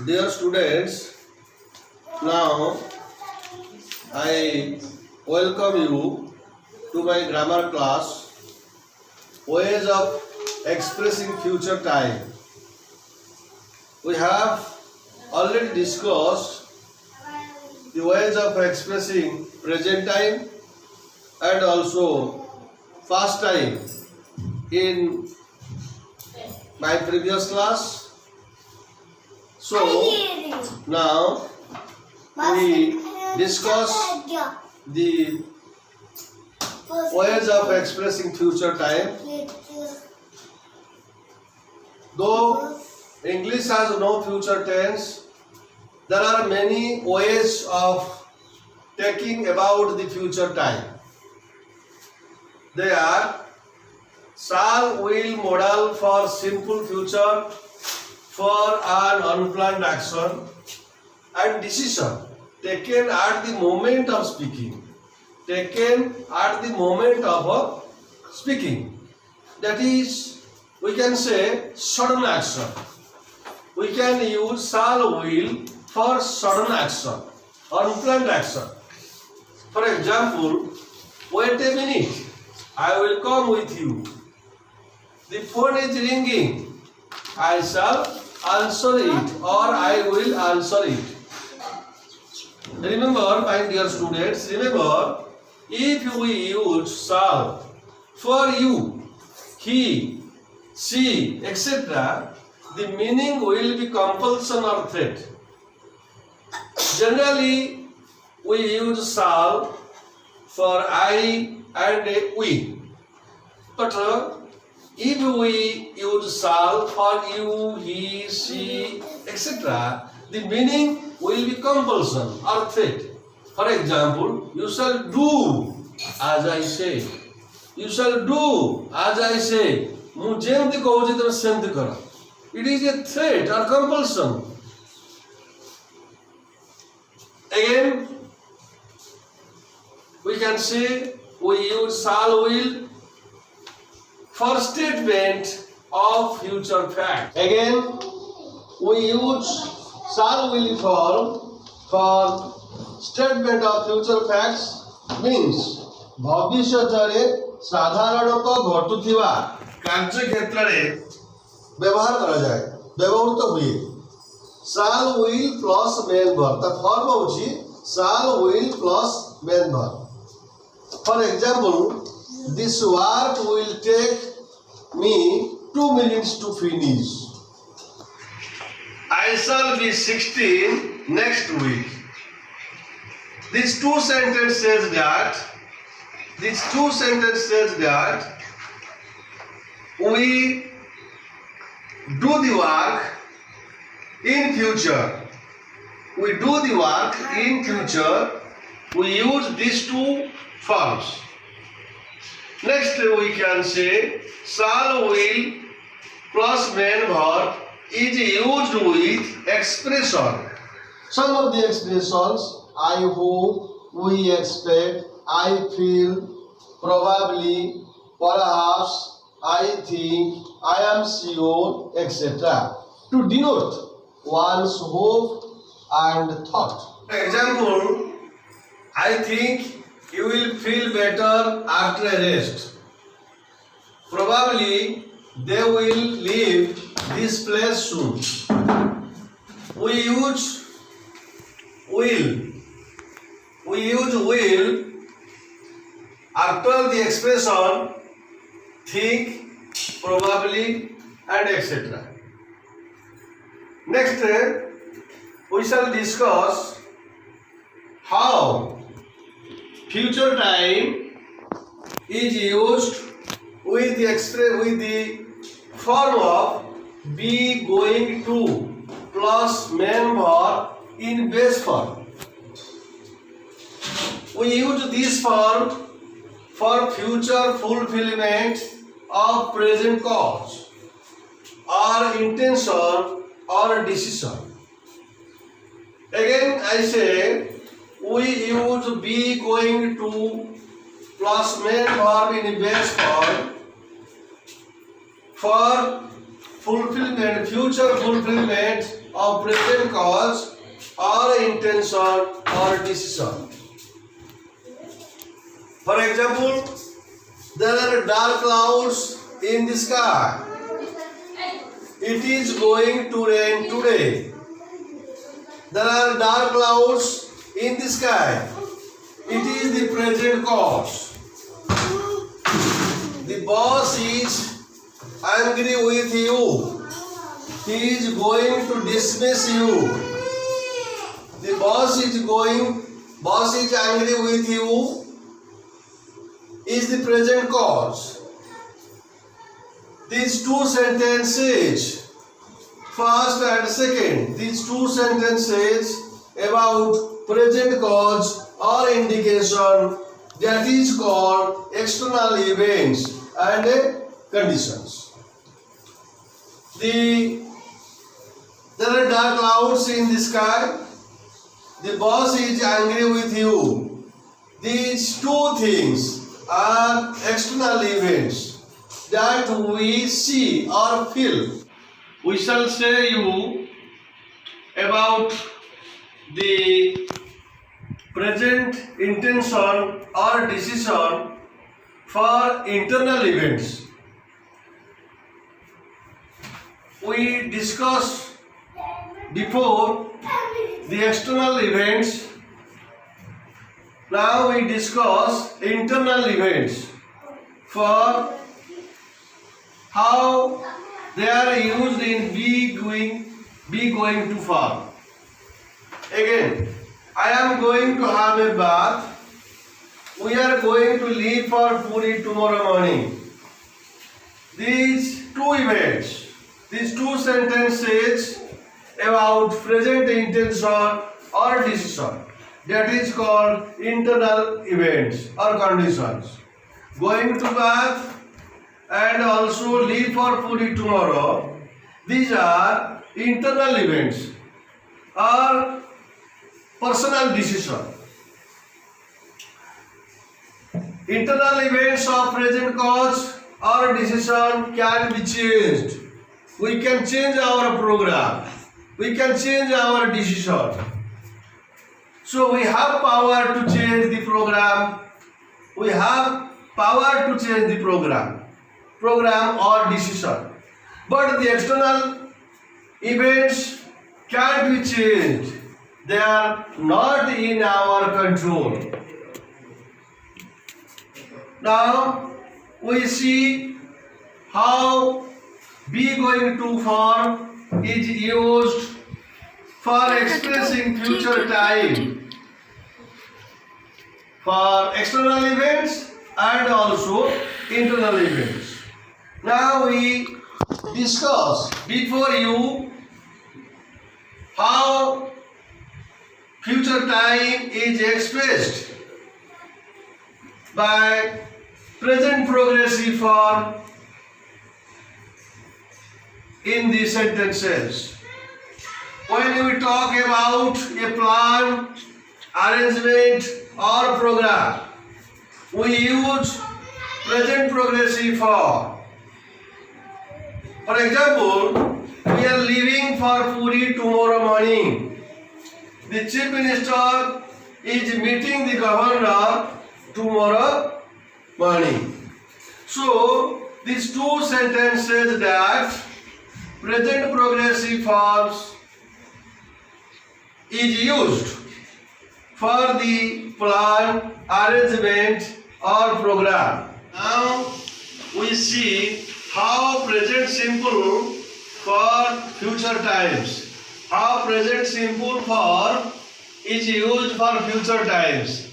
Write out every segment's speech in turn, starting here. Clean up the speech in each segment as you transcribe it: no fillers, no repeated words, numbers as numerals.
Dear students, now I welcome you to my grammar class, Ways of Expressing Future Time. We have already discussed the ways of expressing present time and also past time in my previous class. So now we discuss the ways of expressing future time. Though English has no future tense, there are many ways of talking about the future time. They are shall, will, modal for simple future, for an unplanned action, and decision taken at the moment of speaking. Taken at the moment of speaking. That is, we can say sudden action. We can use shall, will for sudden action, unplanned action. For example, wait a minute, I will come with you. The phone is ringing. I shall answer it or I will answer it. Remember, my dear students, remember, if we use shall for you, he, she, etc., the meaning will be compulsion or threat. Generally, we use shall for I and we. But if we use shall for you, he, she, etc., the meaning will be compulsion or threat. For example, you shall do as I say. You shall do as I say. ମୁଁ ଯେମିତି କହୁଛି ତମେ ସେମିତି କର. It is a threat or compulsion. Again, we can say we use shall, will for statement of future fact. Again, we use shall, will for statement of future facts means भविष्यरे साधारणतः घटुथिबा कार्य क्षेत्ररे व्यवहार करा जाए व्यवहृत हुए shall, will plus main verb. The form होची shall, will plus main verb. For example, this work will take me 2 minutes to finish. I shall be 16 next week. These two sentences says that we do the work in future. We do the work in future. We use these two forms. Next, we can say shall, will plus main verb is used with expression. Some of the expressions: I hope, we expect, I feel, probably, perhaps, I think, I am sure, etc. to denote one's hope and thought. For example, I think you will feel better after a rest. Probably they will leave this place soon. We use will. We use will after the expression think, probably, and etc. Next, we shall discuss how future time is used with the form of be going to plus main verb in base form. We use this form for future fulfillment of present cause or intention or decision. Again, I say we use be going to plus main verb in base form for fulfillment, future fulfillment of present cause or intention or decision. For example, there are dark clouds in the sky. It is going to rain today. There are dark clouds in the sky. It is the present cause. The boss is angry with you. He is going to dismiss you. The boss is angry with you is the present cause. These two sentences, first and second, these two sentences about present cause or indication, that is called external events and conditions. There are dark clouds in the sky. The boss is angry with you. These two things are external events that we see or feel. We shall say you about the present intention or decision for internal events. We discussed before the external events. Now we discuss internal events for how they are used in be going to farm. Again, I am going to have a bath. We are going to leave for Puri tomorrow morning. These two events, these two sentences about present intention or decision, that is called internal events or conditions. Going to bath and also leave for Puri tomorrow, these are internal events or personal decision. Internal events of present cause or decision can be changed. We can change our program. We can change our decision. So we have power to change the program. We have power to change the program or decision. But the external events can't be changed. They are not in our control. Now we see how be going to form is used for expressing future time for external events and also internal events. Now we discuss before you how future time is expressed by present progressive form in the sentences. When we talk about a plan, arrangement or program, we use present progressive form. For example, we are leaving for Puri tomorrow morning. The Chief Minister is meeting the Governor tomorrow morning. So, these two sentences that present progressive forms is used for the plan, arrangement or program. Now we see how present simple for future times. How present simple form is used for future times.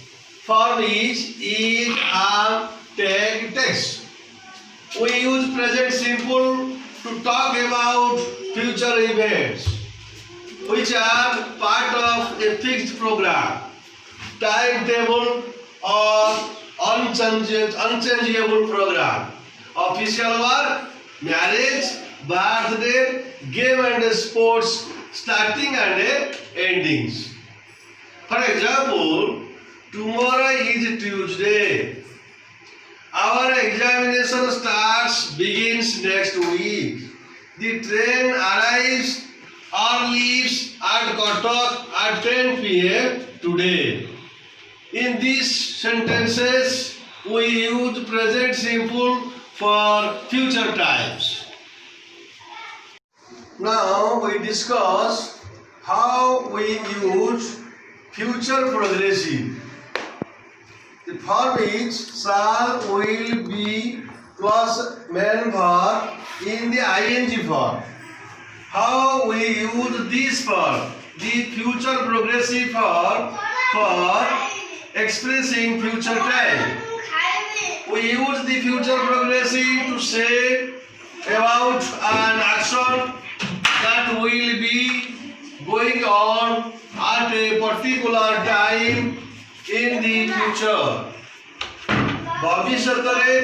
Form is eat, am, take, text. We use present simple to talk about future events which are part of a fixed program, timetable or unchangeable program. Official work, marriage, birthday, game and sports, starting and endings. For example, tomorrow is Tuesday. Our examination begins next week. The train arrives or leaves at Kotak at 10 p.m. today. In these sentences, we use present simple for future times. Now we discuss how we use future progressive. The form is shall, will, be plus main verb in the ing form. How we use this form, the future progressive form, for expressing future time. We use the future progressive to say about an action that will be going on at a particular time in the future. भविष्यतरे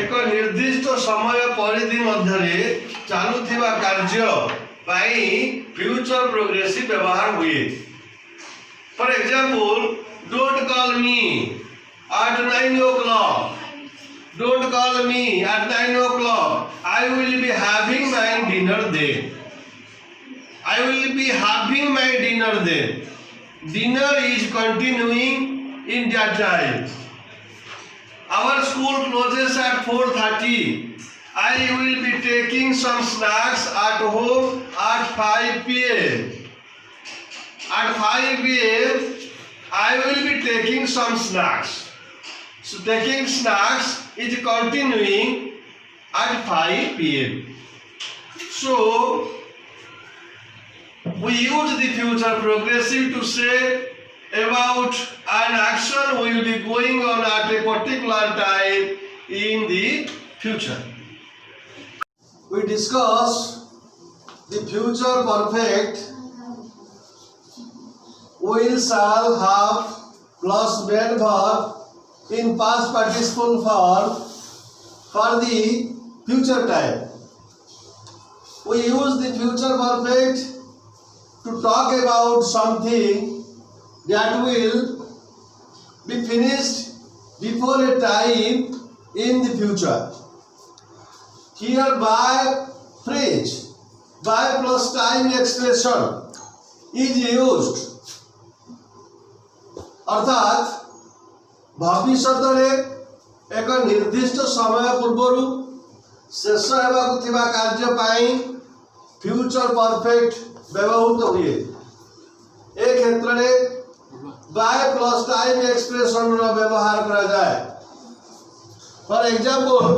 एक निर्दिष्ट समय परिधि मध्यरे चालुथिबा कार्य पाई future progressive व्यवहार हुए. For example, don't call me at 9 o'clock. Don't call me at 9 o'clock. I will be having my dinner then. I will be having my dinner then. Dinner is continuing in that time. Our school closes at 4:30. I will be taking some snacks at home at 5 p.m. At 5 p.m. I will be taking some snacks. So taking snacks is continuing at 5 p.m. So we use the future progressive to say about an action will be going on at a particular time in the future. We discuss the future perfect will, shall, have plus main verb in past participle form for the future time. We use the future perfect to talk about something that will be finished before a time in the future. Here by phrase, by plus time expression is used. अर्थात भविष्यतरे एक निर्दिष्ट समय पूर्वरु शेष हेबाकु थिबा कार्य पाई future perfect व्यवहृत हुए. ए क्षेत्र में बाय प्लस टाइम एक्सप्रेशन रो व्यवहार करा जाए. For example,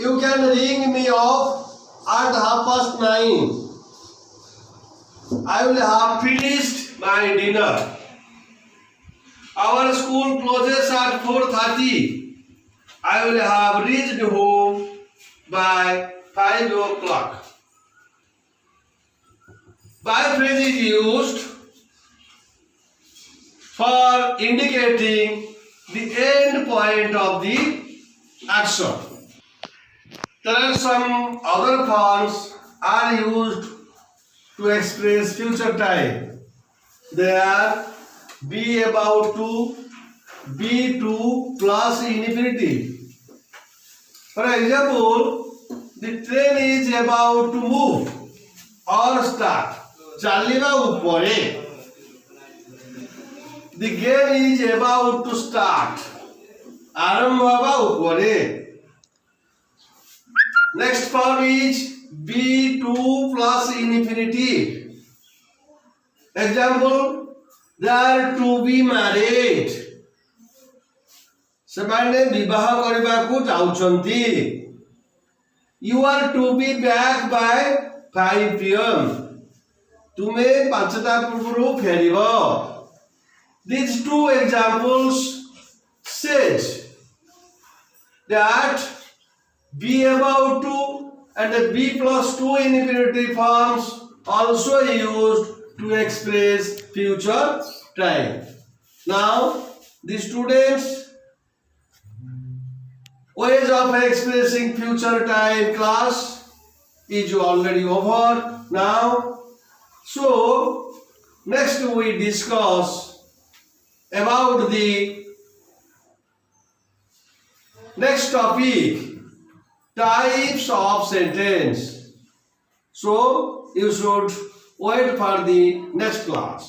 you can ring me of at 9:30. I will have finished my dinner. Our school closes at 4:30. I will have reached home by 5 o'clock. By phrase is used for indicating the end point of the action. There are some other forms are used to express future time. They are be about to, be to plus infinity. For example, the train is about to move or start. चलिबा उपरे. The game is about to start. आरंभ होबा उपरे. Next form is be to plus infinity. Example, they are to be married. सेमाने विवाह करबा को चाहुचंती. You are to be back by 5 p.m. तुमे 5टा पूर्वरु फेरिबो. These two examples says that be about to and be plus to infinity forms also used to express future time. Now the students' ways of expressing future time class is already over now. So next we discuss about the next topic, types of sentence. So you should wait for the next class.